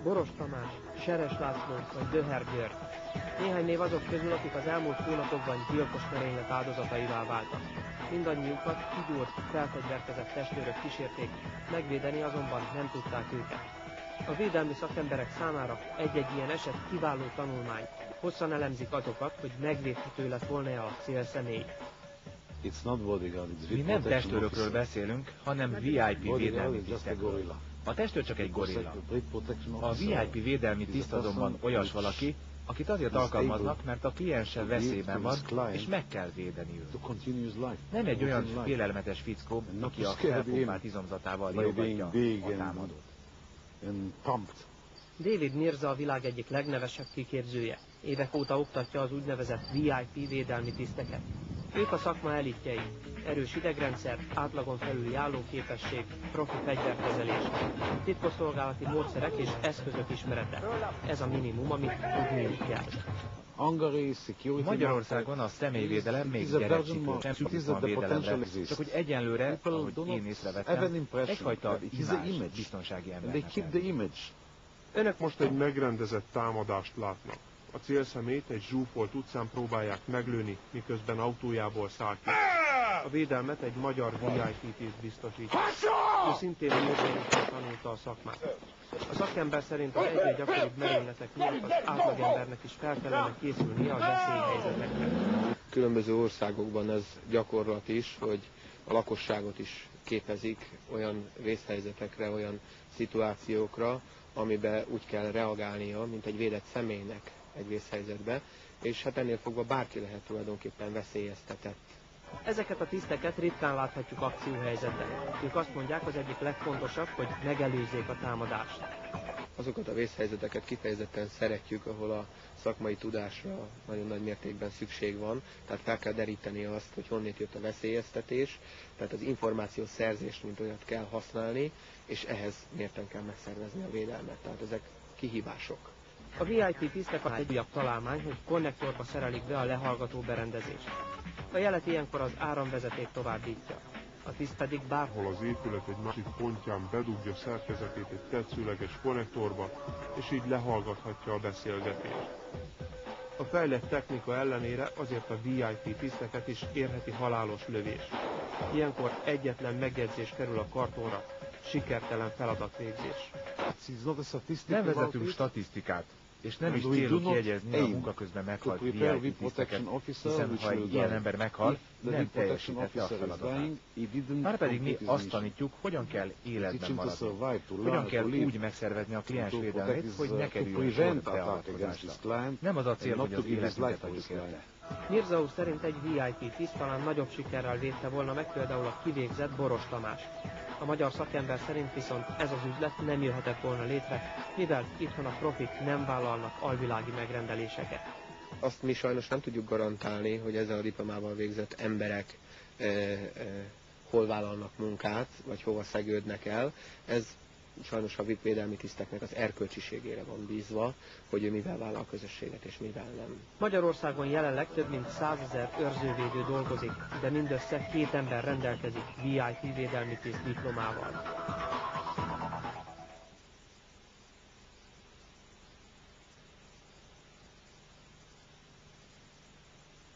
Boros Tamás, Seres László vagy Döher György. Néhány név azok közül, akik az elmúlt hónapokban gyilkos merénylet áldozataivá váltak. Mindannyiukat kigyúrt, felfegyverkezett testőrök kísérték, megvédeni azonban nem tudták őket. A védelmi szakemberek számára egy-egy ilyen eset kiváló tanulmány. Hosszan elemzik azokat, hogy megvédhető lett volna a célszemély. Mi nem testőrökről beszélünk, hanem VIP védelmi tisztekről. A testőr csak egy gorilla. A VIP védelmi tiszt azonban olyas valaki, akit azért alkalmaznak, mert a kliense veszélyben van, és meg kell védeni őt. Nem egy olyan félelmetes fickó, aki a felpumpált izomzatával riogatja a támadót. David Mirza a világ egyik legnevesebb kiképzője. Évek óta oktatja az úgynevezett VIP védelmi tiszteket. Ők a szakma elitjei. Erős idegrendszer, átlagon felüli állóképesség, profi fegyverkezelés, titkosszolgálati módszerek és eszközök ismerete. Ez a minimum, amit tudniuk kell. Magyarországon a személyvédelem még gyerekcsikő, nem szükség van védelemre, csak hogy egyenlőre, ahogy én észrevettem, egyfajta imázs biztonsági embernek. Önök most egy megrendezett támadást látnak. A célszemélyt egy zsúfolt utcán próbálják meglőni, miközben autójából száll ki. A védelmet egy magyar VIP-t biztosítja. Ő szintén módszerűen tanulta a szakmát. A szakember szerint az egyre gyakoribb merényletek miatt az átlagembernek is fel kellene készülnie a veszélyhelyzetekre. Különböző országokban ez gyakorlat is, hogy a lakosságot is képezik olyan vészhelyzetekre, olyan szituációkra, amiben úgy kell reagálnia, mint egy védett személynek egy vészhelyzetbe, és hát ennél fogva bárki lehet tulajdonképpen veszélyeztetett. Ezeket a tiszteket ritkán láthatjuk akcióhelyzetben. Ők azt mondják, az egyik legfontosabb, hogy megelőzzék a támadást. Azokat a vészhelyzeteket kifejezetten szeretjük, ahol a szakmai tudásra nagyon nagy mértékben szükség van, tehát fel kell deríteni azt, hogy honnét jött a veszélyeztetés, tehát az információszerzést, mint olyat kell használni, és ehhez mérten kell megszervezni a védelmet, tehát ezek kihívások. A VIP tisztek egy újabb találmány, hogy konnektorba szerelik be a lehallgató berendezést. A jelet ilyenkor az áramvezeték továbbítja. A tiszt pedig bárhol az épület egy másik pontján bedugja szerkezetét egy tetszőleges konnektorba, és így lehallgathatja a beszélgetést. A fejlett technika ellenére azért a VIP tiszteket is érheti halálos lövés. Ilyenkor egyetlen megjegyzés kerül a kartonra: sikertelen feladatvégzés. Nem vezetünk statisztikát, és nem is célunk jegyezni a munka közben meghalt VIP tiszteket, hiszen ha egy ilyen ember meghal, nem teljesítette a feladatát. Márpedig mi azt tanítjuk, hogyan kell életben maradni, hogyan kell úgy megszervezni a kliens védelmét, hogy ne kerüljön sor beavatkozásra. Nem az a cél, hogy az életünket adjuk érte. Mirza úr szerint egy VIP tiszt talán nagyobb sikerrel védte volna meg például a kivégzett Boros Tamást. A magyar szakember szerint viszont ez az üzlet nem jöhetett volna létre, mivel itthon a profik nem vállalnak alvilági megrendeléseket. Azt mi sajnos nem tudjuk garantálni, hogy ezzel a diplomával végzett emberek hol vállalnak munkát, vagy hova szegődnek el. Ez sajnos a VIP védelmi tiszteknek az erkölcsiségére van bízva, hogy ő mivel vállal közösséget és mivel nem. Magyarországon jelenleg több mint 100 000 őrzővédő dolgozik, de mindössze 2 ember rendelkezik VIP védelmi tiszt diplomával.